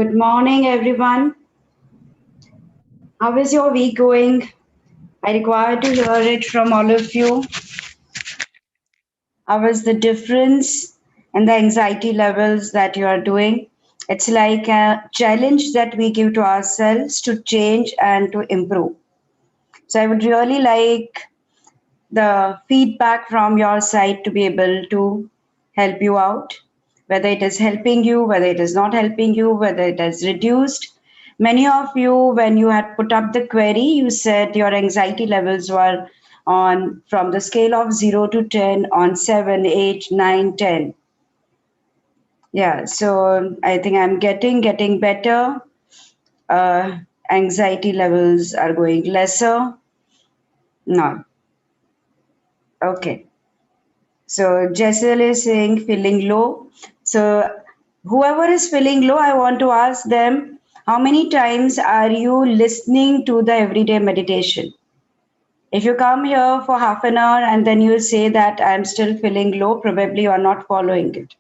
Good morning, everyone. How is your week going? I require to hear it from all of you. How is the difference in the anxiety levels that you are doing? It's like a challenge that we give to ourselves to change and to improve. So I would really like the feedback from your side to be able to help you out, whether it is helping you, whether it is not helping you, whether it has reduced. Many of you, when you had put up the query, you said your anxiety levels were on from the scale of 0 to 10 on 7, 8, 9, 10. Yeah, so I think I'm getting better. Uh, Anxiety levels are going lesser. No. Okay. So Jessel is saying feeling low. So whoever is feeling low, I want to ask them, how many times are you listening to the everyday meditation? If you come here for half an hour and then you say that I'm still feeling low, probably you are not following it.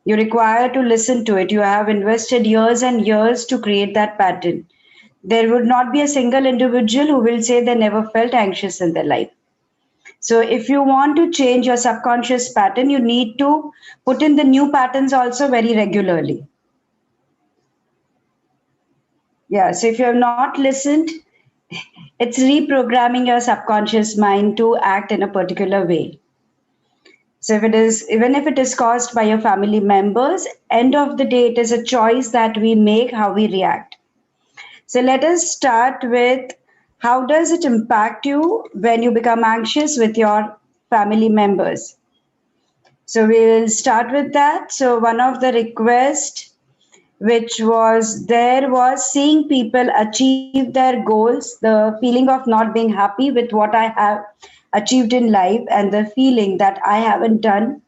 You require to listen to it. You have invested years and years to create that pattern. There would not be a single individual who will say they never felt anxious in their life. So, if you want to change your subconscious pattern, you need to put in the new patterns also very regularly. Yeah, so if you have not listened, it's reprogramming your subconscious mind to act in a particular way. So, if it is, even if it is caused by your family members, end of the day, it is a choice that we make how we react. So, let us start with how does it impact you when you become anxious with your family members? So we will start with that. So one of the requests which was there was seeing people achieve their goals, the feeling of not being happy with what I have achieved in life, and the feeling that I haven't done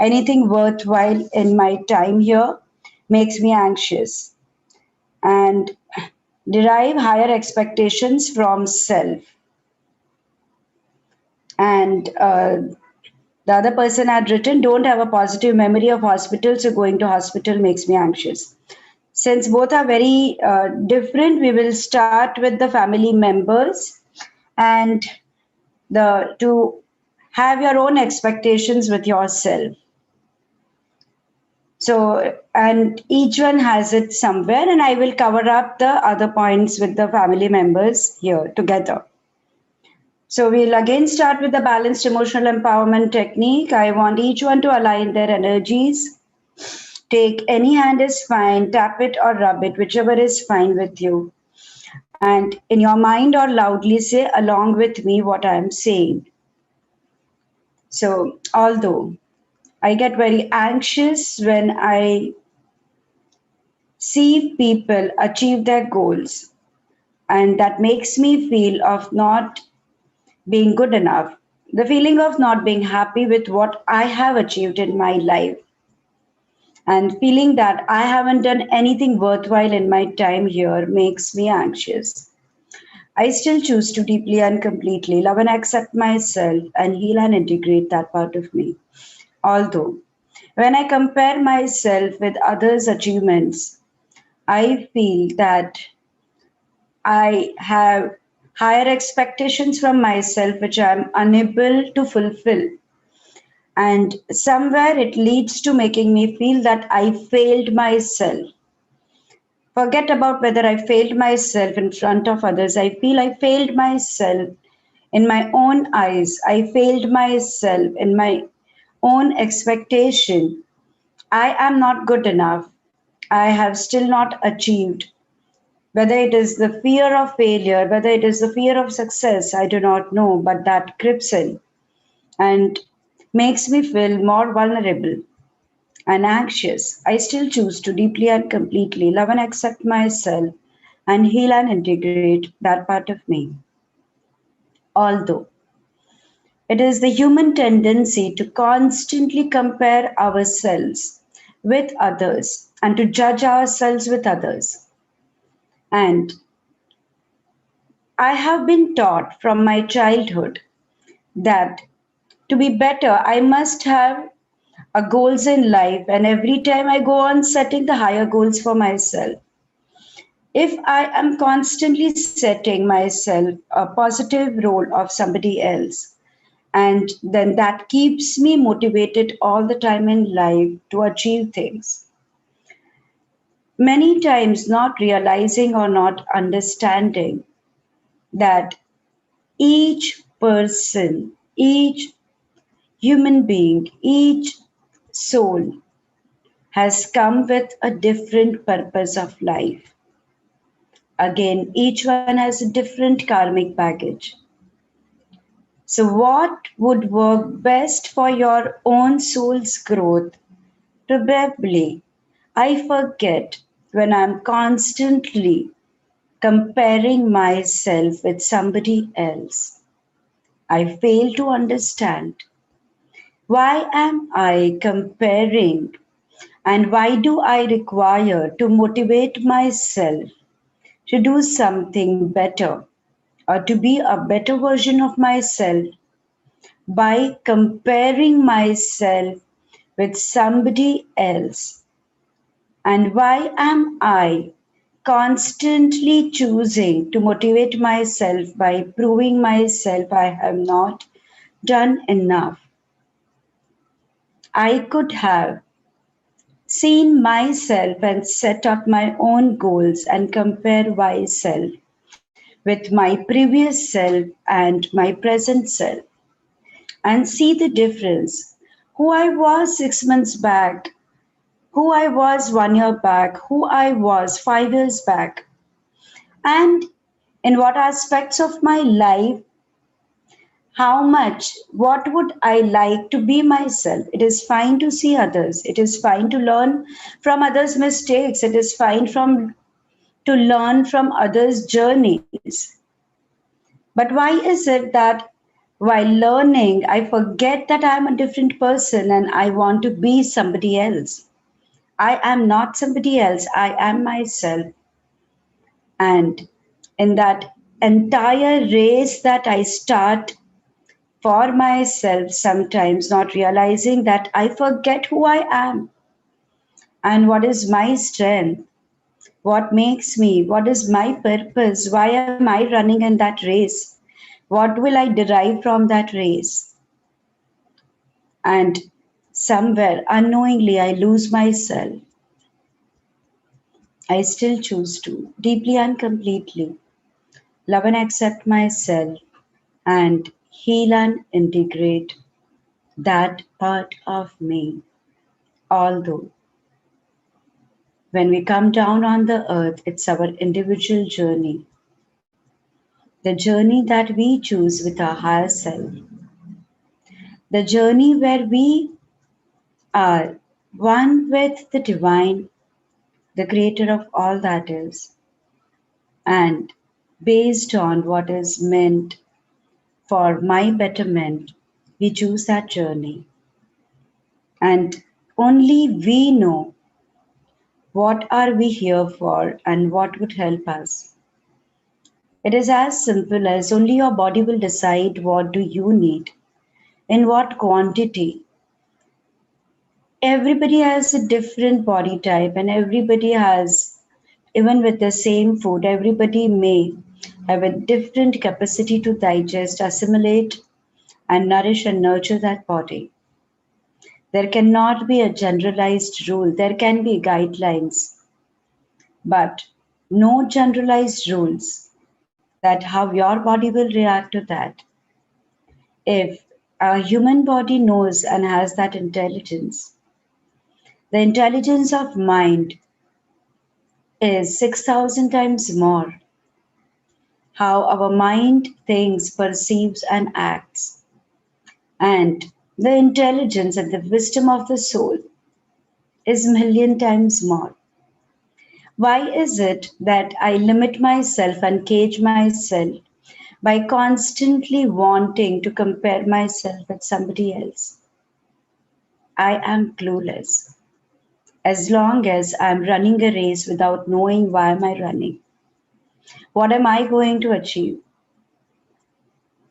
anything worthwhile in my time here makes me anxious and derive higher expectations from self. And the other person had written, don't have a positive memory of hospital, so going to hospital makes me anxious. Since both are very different, we will start with the family members and the to have your own expectations with yourself. So, and each one has it somewhere, and I will cover up the other points with the family members here together. So we'll again start with the balanced emotional empowerment technique. I want each one to align their energies. Take any hand is fine, tap it or rub it, whichever is fine with you. And in your mind or loudly say along with me what I am saying. So, although I get very anxious when I see people achieve their goals, and that makes me feel of not being good enough, the feeling of not being happy with what I have achieved in my life, and feeling that I haven't done anything worthwhile in my time here makes me anxious. I still choose to deeply and completely love and accept myself and heal and integrate that part of me. Although, when I compare myself with others' achievements, I feel that I have higher expectations from myself which I am unable to fulfill. And somewhere it leads to making me feel that I failed myself. Forget about whether I failed myself in front of others. I feel I failed myself in my own eyes. I failed myself in my own expectation. I am not good enough. I have still not achieved. Whether it is the fear of failure, whether it is the fear of success, I do not know, but that creeps in and makes me feel more vulnerable and anxious. I still choose to deeply and completely love and accept myself and heal and integrate that part of me. Although it is the human tendency to constantly compare ourselves with others and to judge ourselves with others. And I have been taught from my childhood that to be better, I must have goals in life, and every time I go on setting the higher goals for myself, if I am constantly setting myself a positive role of somebody else, and then that keeps me motivated all the time in life to achieve things. Many times, not realizing or not understanding that each person, each human being, each soul has come with a different purpose of life. Again, each one has a different karmic baggage. So, what would work best for your own soul's growth? Probably, I forget when I'm constantly comparing myself with somebody else. I fail to understand why am I comparing and why do I require to motivate myself to do something better or to be a better version of myself by comparing myself with somebody else? And why am I constantly choosing to motivate myself by proving myself I have not done enough? I could have seen myself and set up my own goals and compare myself with my previous self and my present self and see the difference. Who I was 6 months back, who I was 1 year back, who I was 5 years back, and in what aspects of my life, how much, what would I like to be myself. It is fine to see others, it is fine to learn from others' mistakes, it is fine to learn from others' journeys. But why is it that while learning, I forget that I'm a different person and I want to be somebody else? I am not somebody else, I am myself. And in that entire race that I start for myself, sometimes not realizing that I forget who I am and what is my strength, what makes me, what is my purpose, why am I running in that race, what will I derive from that race. And somewhere unknowingly, I lose myself. I still choose to, deeply and completely, love and accept myself and heal and integrate that part of me. Although, when we come down on the earth, it's our individual journey, the journey that we choose with our higher self, the journey where we are one with the divine, the creator of all that is, and based on what is meant for my betterment, we choose that journey. And only we know what are we here for and what would help us. It is as simple as only your body will decide what do you need, in what quantity. Everybody has a different body type and everybody has, even with the same food, everybody may have a different capacity to digest, assimilate, and nourish and nurture that body. There cannot be a generalized rule. There can be guidelines, but no generalized rules that how your body will react to that. If a human body knows and has that intelligence, the intelligence of mind is 6,000 times more. How our mind thinks, perceives, and acts. And the intelligence and the wisdom of the soul is a million times more. Why is it that I limit myself and cage myself by constantly wanting to compare myself with somebody else? I am clueless. As long as I'm running a race without knowing why am I running, what am I going to achieve?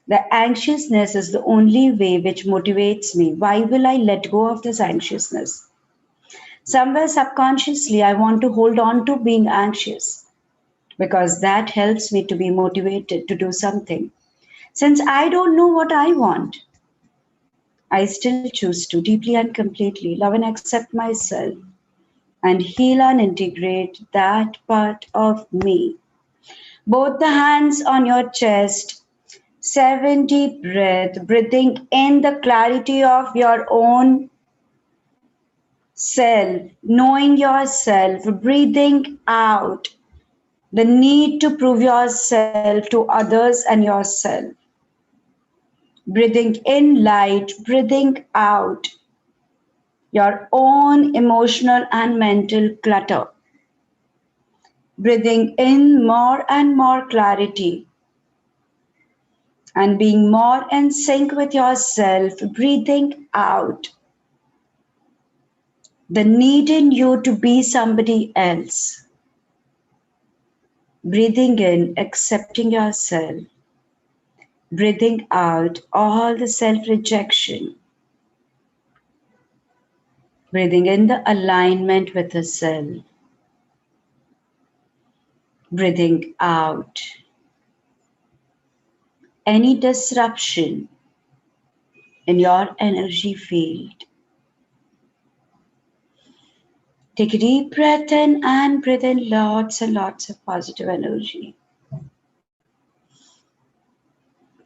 The anxiousness is the only way which motivates me. Why will I let go of this anxiousness? Somewhere subconsciously, I want to hold on to being anxious because that helps me to be motivated to do something. Since I don't know what I want, I still choose to deeply and completely love and accept myself and heal and integrate that part of me. Both the hands on your chest, 7 deep breath, breathing in the clarity of your own self, knowing yourself, breathing out the need to prove yourself to others and yourself. Breathing in light, breathing out your own emotional and mental clutter. Breathing in more and more clarity and being more in sync with yourself. Breathing out the need in you to be somebody else. Breathing in, accepting yourself. Breathing out all the self rejection. Breathing in the alignment with the self. Breathing out any disruption in your energy field. Take a deep breath in and breathe in lots and lots of positive energy.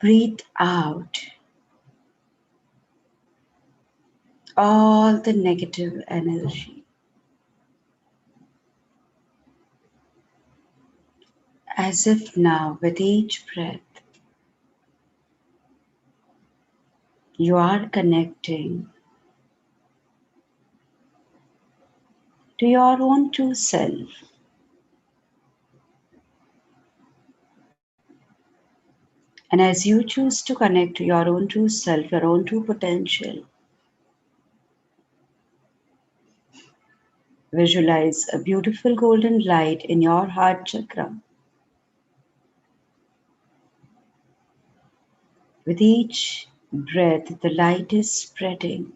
Breathe out all the negative energy. As if now, with each breath, you are connecting to your own true self. And as you choose to connect to your own true self, your own true potential, visualize a beautiful golden light in your heart chakra. With each breath, the light is spreading,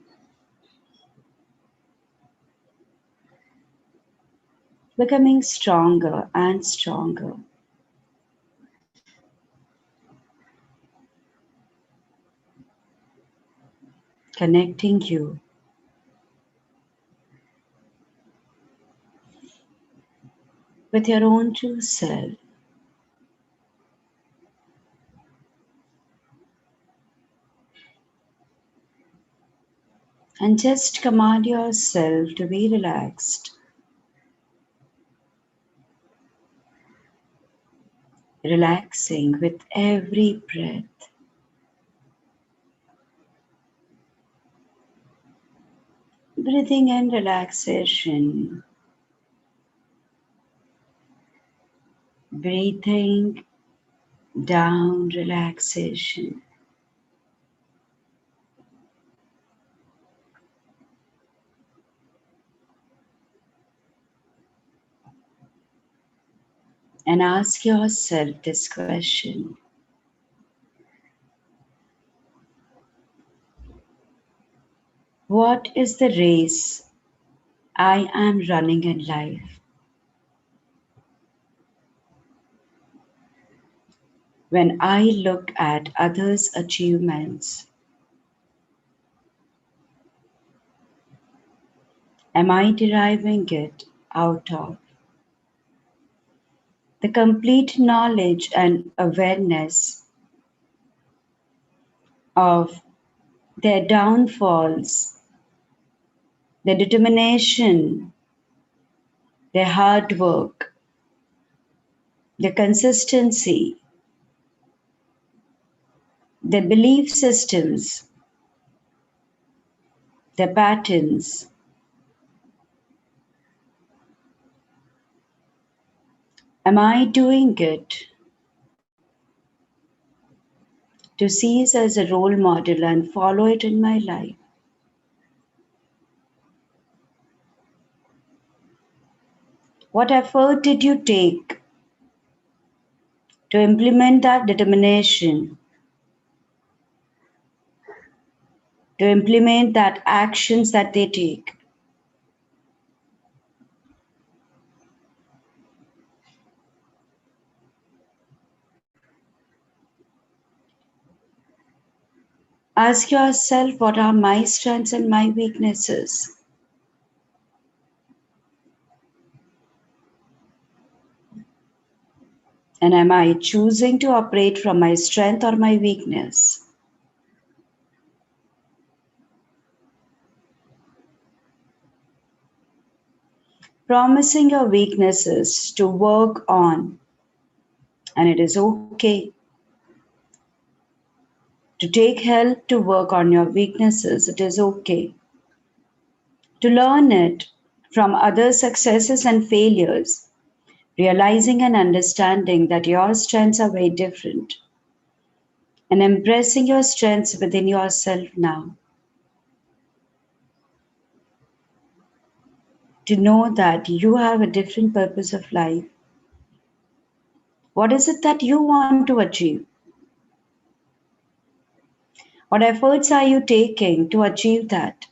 becoming stronger and stronger. Connecting you with your own true self. And just command yourself to be relaxed, relaxing with every breath. Breathing in relaxation, breathing down relaxation. And ask yourself this question: what is the race I am running in life? When I look at others' achievements, am I deriving it out of the complete knowledge and awareness of their downfalls, their determination, their hard work, their consistency, their belief systems, their patterns? Am I doing it to seize as a role model and follow it in my life? What effort did you take to implement that determination to implement that actions that they take. Ask yourself, what are my strengths and my weaknesses? And am I choosing to operate from my strength or my weakness? Promising your weaknesses to work on, and it is okay to take help to work on your weaknesses. It is okay to learn it from other successes and failures, realizing and understanding that your strengths are very different, and embracing your strengths within yourself now. To know that you have a different purpose of life. What is it that you want to achieve? What efforts are you taking to achieve that?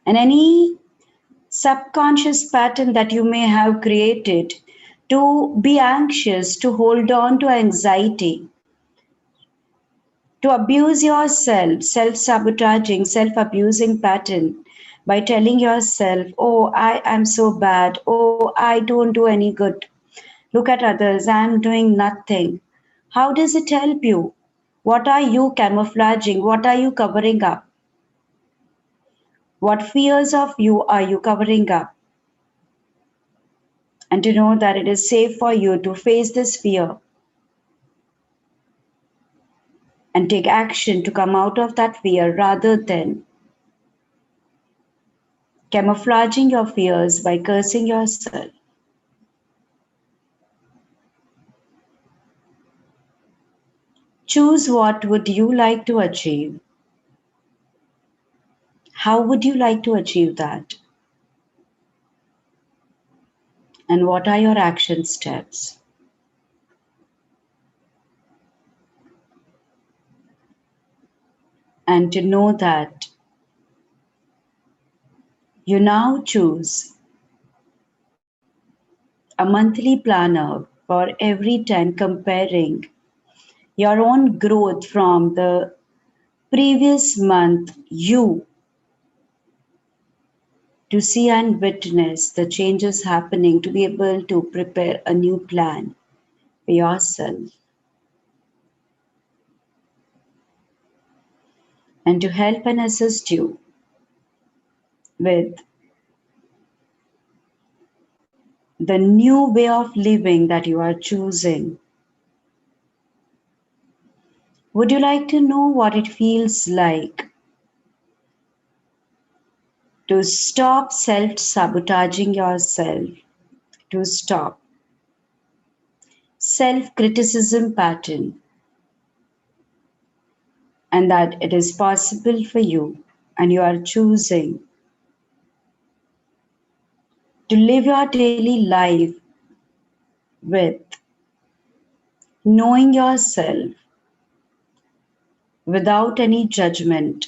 And any subconscious pattern that you may have created to be anxious, to hold on to anxiety, to abuse yourself, self sabotaging, self abusing pattern by telling yourself, oh, I am so bad, oh, I don't do any good. Look at others, I'm doing nothing. How does it help you? What are you camouflaging? What are you covering up? What fears of you are you covering up? And to know that it is safe for you to face this fear and take action to come out of that fear rather than camouflaging your fears by cursing yourself. Choose what would you like to achieve. How would you like to achieve that? And what are your action steps? And to know that you now choose a monthly planner for every 10 comparing your own growth from the previous month you to see and witness the changes happening, to be able to prepare a new plan for yourself, and to help and assist you with the new way of living that you are choosing. Would you like to know what it feels like to stop self sabotaging yourself, to stop self criticism pattern, and that it is possible for you and you are choosing to live your daily life with knowing yourself without any judgment,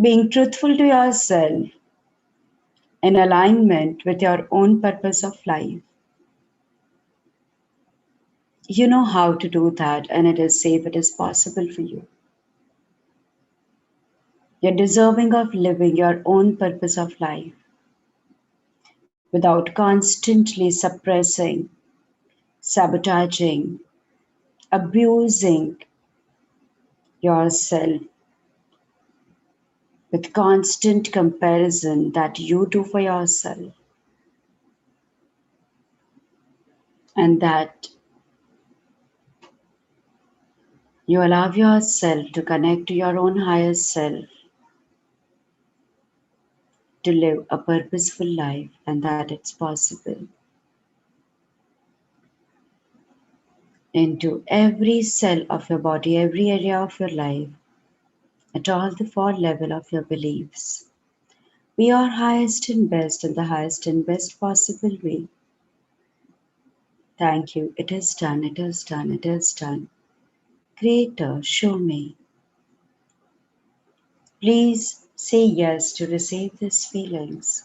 being truthful to yourself in alignment with your own purpose of life. You know how to do that, and it is safe, it is possible for you. You're deserving of living your own purpose of life without constantly suppressing, sabotaging, abusing yourself with constant comparison that you do for yourself, and that you allow yourself to connect to your own higher self, to live a purposeful life, and that it's possible. Into every cell of your body, every area of your life, at all the four levels of your beliefs. Be your highest and best in the highest and best possible way. Thank you. It is done. It is done. It is done. Creator, show me. Please say yes to receive these feelings.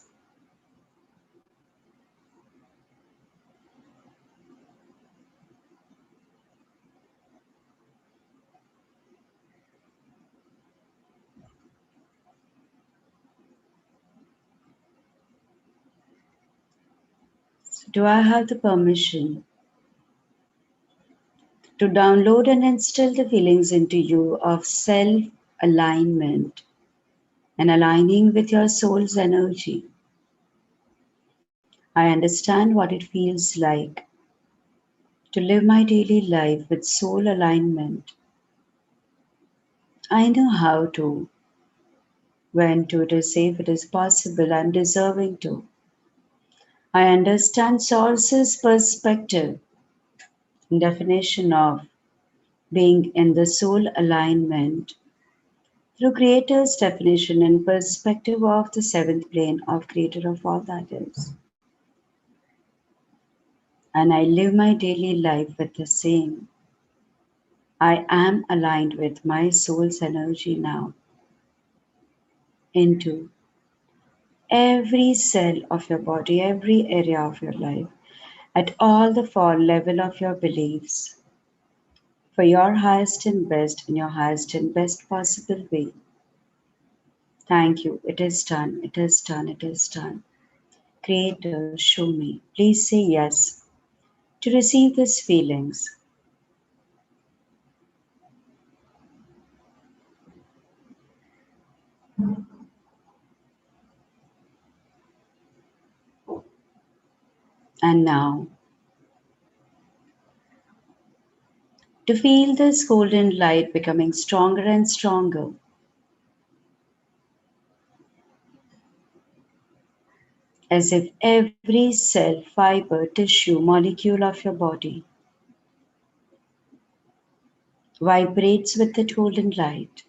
So do I have the permission to download and instill the feelings into you of self alignment and aligning with your soul's energy? I understand what it feels like to live my daily life with soul alignment. I know how to, when to, it is safe, it is possible, I'm deserving to. I understand Source's perspective and definition of being in the soul alignment through Creator's definition and perspective of the seventh plane of Creator of all that is. And I live my daily life with the same. I am aligned with my soul's energy now into every cell of your body, every area of your life, at all the four level of your beliefs, for your highest and best in your highest and best possible way. Thank you. It is done. It is done. It is done. Creator, show me. Please say yes to receive these feelings. And now, to feel this golden light becoming stronger and stronger, as if every cell, fiber, tissue, molecule of your body vibrates with the golden light.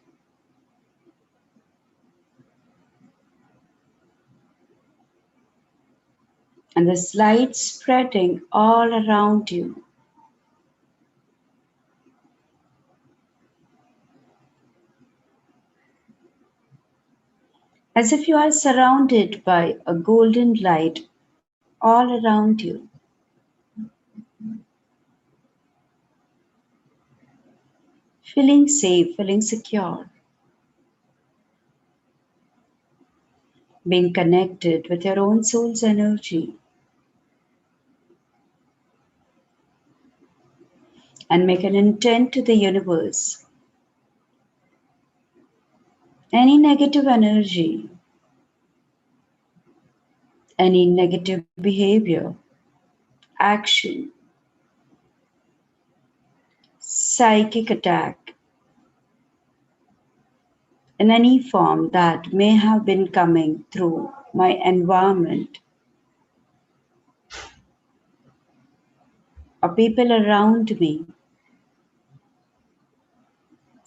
And this light spreading all around you. As if you are surrounded by a golden light all around you. Feeling safe, feeling secure, being connected with your own soul's energy, and make an intent to the universe. Any negative energy, any negative behavior, action, psychic attack, in any form that may have been coming through my environment or people around me,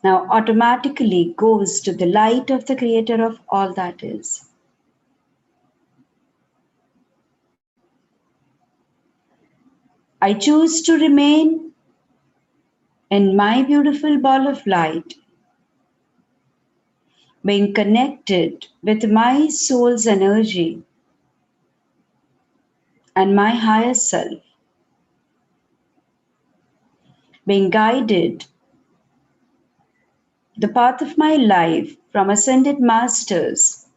now automatically goes to the light of the Creator of all that is. I choose to remain in my beautiful ball of light, being connected with my soul's energy and my higher self, being guided the path of my life from ascended masters,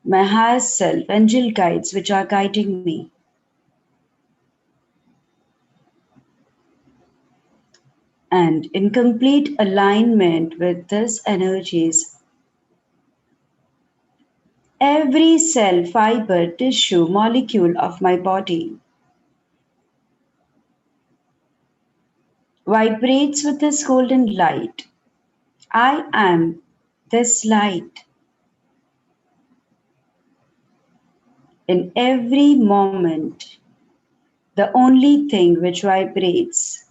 my higher self, angel guides which are guiding me. And in complete alignment with these energies, every cell, fiber, tissue, molecule of my body vibrates with this golden light. I am this light. In every moment, the only thing which vibrates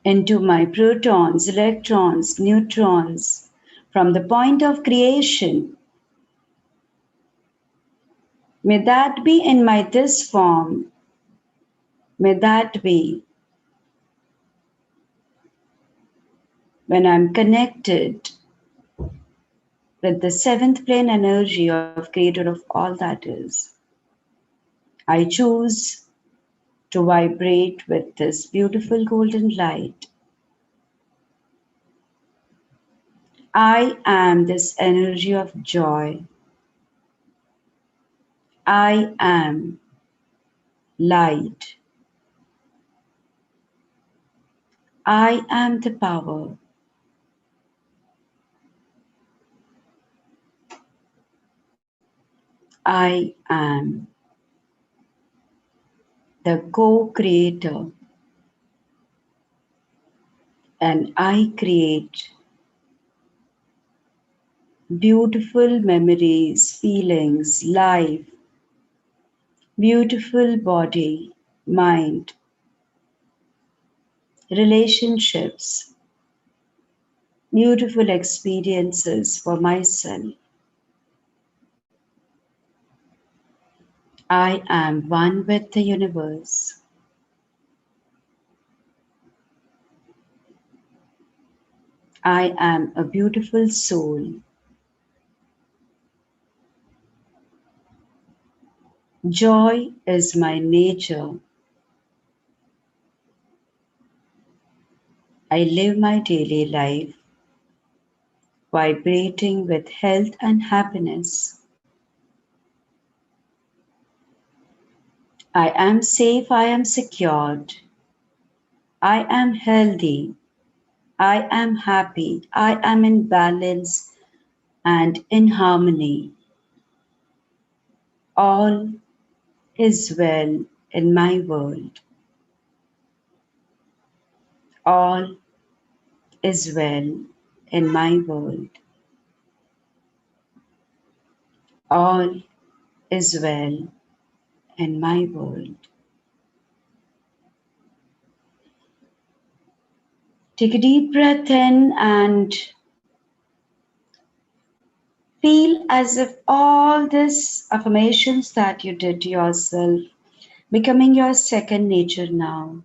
into my protons, electrons, neutrons from the point of creation May that be in my this form. May that be when I'm connected with the seventh plane energy of creator of all that is. I choose to vibrate with this beautiful golden light. I am this energy of joy. I am light. I am the power. I am the co creator, and I create beautiful memories, feelings, life, beautiful body, mind, relationships, beautiful experiences for myself. I am one with the universe. I am a beautiful soul. Joy is my nature. I live my daily life vibrating with health and happiness. I am safe, I am secured, I am healthy, I am happy, I am in balance and in harmony. All is well in my world. All is well in my world. All is well in my world. Take a deep breath in and feel as if all these affirmations that you did to yourself becoming your second nature now.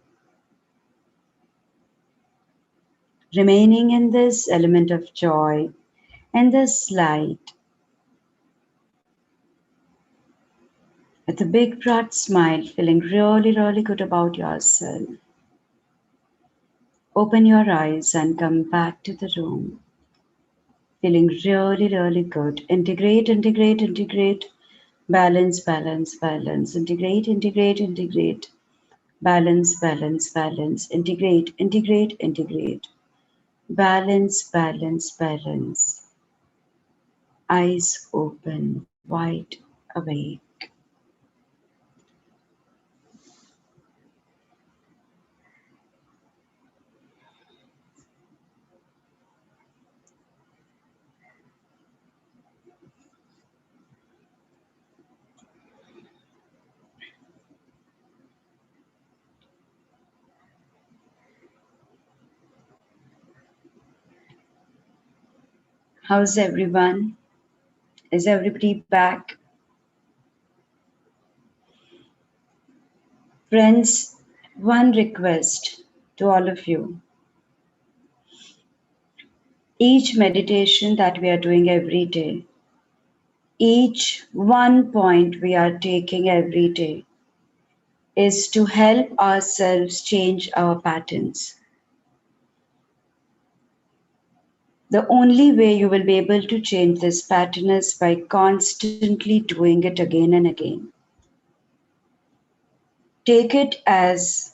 Remaining in this element of joy and this light with a big broad smile, feeling really, really good about yourself. Open your eyes and come back to the room. Feeling really, really good. Integrate, integrate, integrate. Balance, balance, balance. Integrate, integrate, integrate. Balance, balance, balance. Integrate, integrate, integrate. Balance, balance, balance. Eyes open, wide awake. How's everyone? Is everybody back? Friends, one request to all of you. Each meditation that we are doing every day, each one point we are taking every day is to help ourselves change our patterns. The only way you will be able to change this pattern is by constantly doing it again and again. Take it as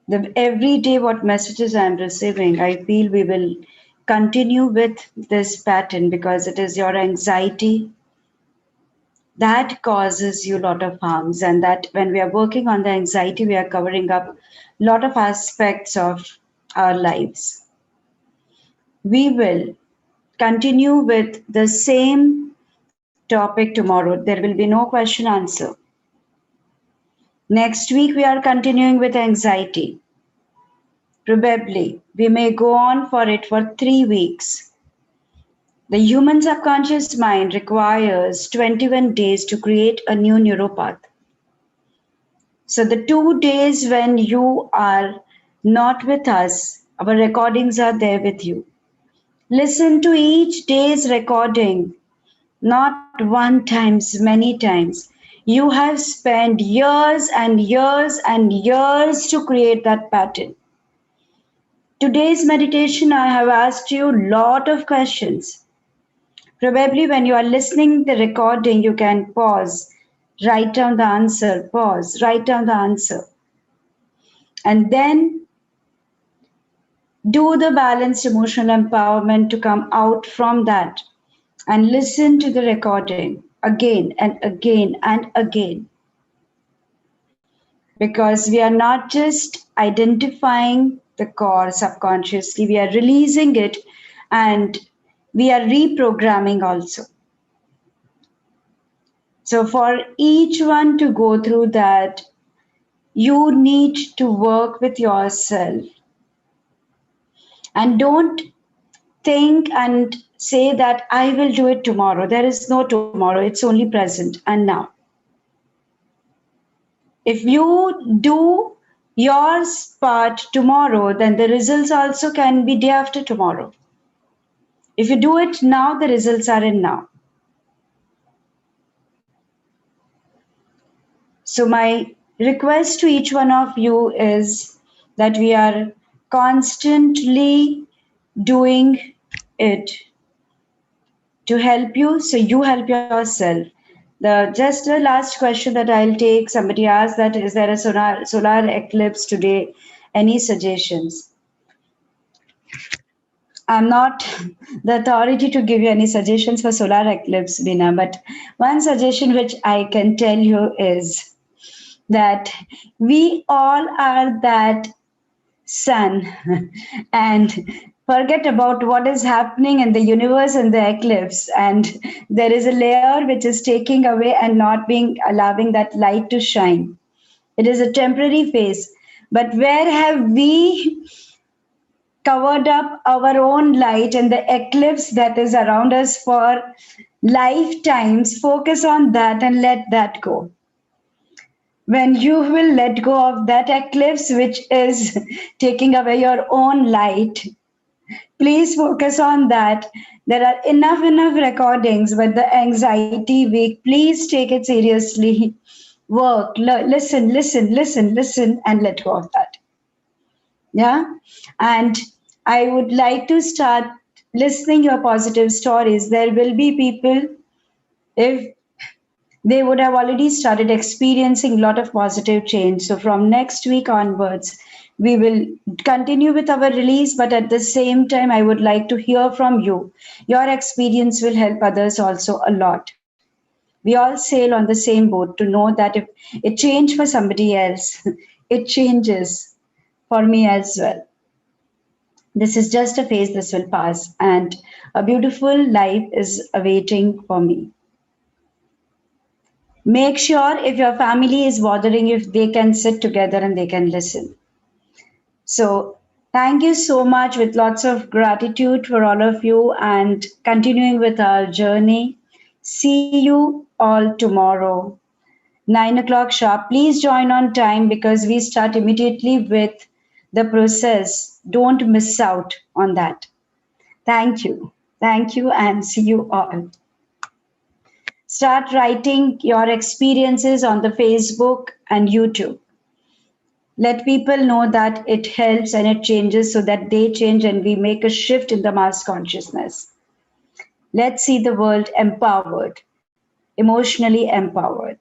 the every day what messages I'm receiving, I feel we will continue with this pattern because it is your anxiety that causes you a lot of harms, and that when we are working on the anxiety, we are covering up a lot of aspects of our lives. We will continue with the same topic tomorrow. There will be no question answer. Next week, we are continuing with anxiety. Probably, we may go on for it for 3 weeks. The human subconscious mind requires 21 days to create a new neuropath. So the 2 days when you are not with us, our recordings are there with you. Listen to each day's recording, not one times, many times. You have spent years and years and years to create that pattern. Today's meditation, I have asked you a lot of questions. Probably when you are listening the recording, you can pause, write down the answer, pause, write down the answer. And then do the balanced emotional empowerment to come out from that and listen to the recording again and again and again. Because we are not just identifying the core subconsciously, we are releasing it and we are reprogramming also. So, for each one to go through that, you need to work with yourself and don't think and say that I will do it tomorrow. There is no tomorrow, it's only present and now. If you do your part tomorrow, then the results also can be day after tomorrow. If you do it now, the results are in now. So, my request to each one of you is that we are constantly doing it to help you, so you help yourself. The last question that I'll take, somebody asked that is there a solar eclipse today? Any suggestions? I'm not the authority to give you any suggestions for solar eclipse, Bina, but one suggestion which I can tell you is that we all are that sun and forget about what is happening in the universe and the eclipse, and there is a layer which is taking away and not being allowing that light to shine. It is a temporary phase, but where have we covered up our own light and the eclipse that is around us for lifetimes? Focus on that and let that go. When you will let go of that eclipse which is taking away your own light, please focus on that. There are enough recordings with the anxiety week. Please take it seriously. Work, listen, and let go of that. Yeah. And I would like to start listening your positive stories. There will be people, if they would have already started experiencing a lot of positive change. So from next week onwards, we will continue with our release, but at the same time, I would like to hear from you. Your experience will help others also a lot. We all sail on the same boat to know that if it changed for somebody else, it changes for me as well. This is just a phase, this will pass, and a beautiful life is awaiting for me. Make sure if your family is bothering you, if they can sit together and they can listen. So, thank you so much with lots of gratitude for all of you and continuing with our journey. See you all tomorrow, 9 o'clock sharp. Please join on time because we start immediately with the process. Don't miss out on that. Thank you. Thank you and see you all. Start writing your experiences on the Facebook and YouTube. Let people know that it helps and it changes so that they change and we make a shift in the mass consciousness. Let's see the world empowered, emotionally empowered.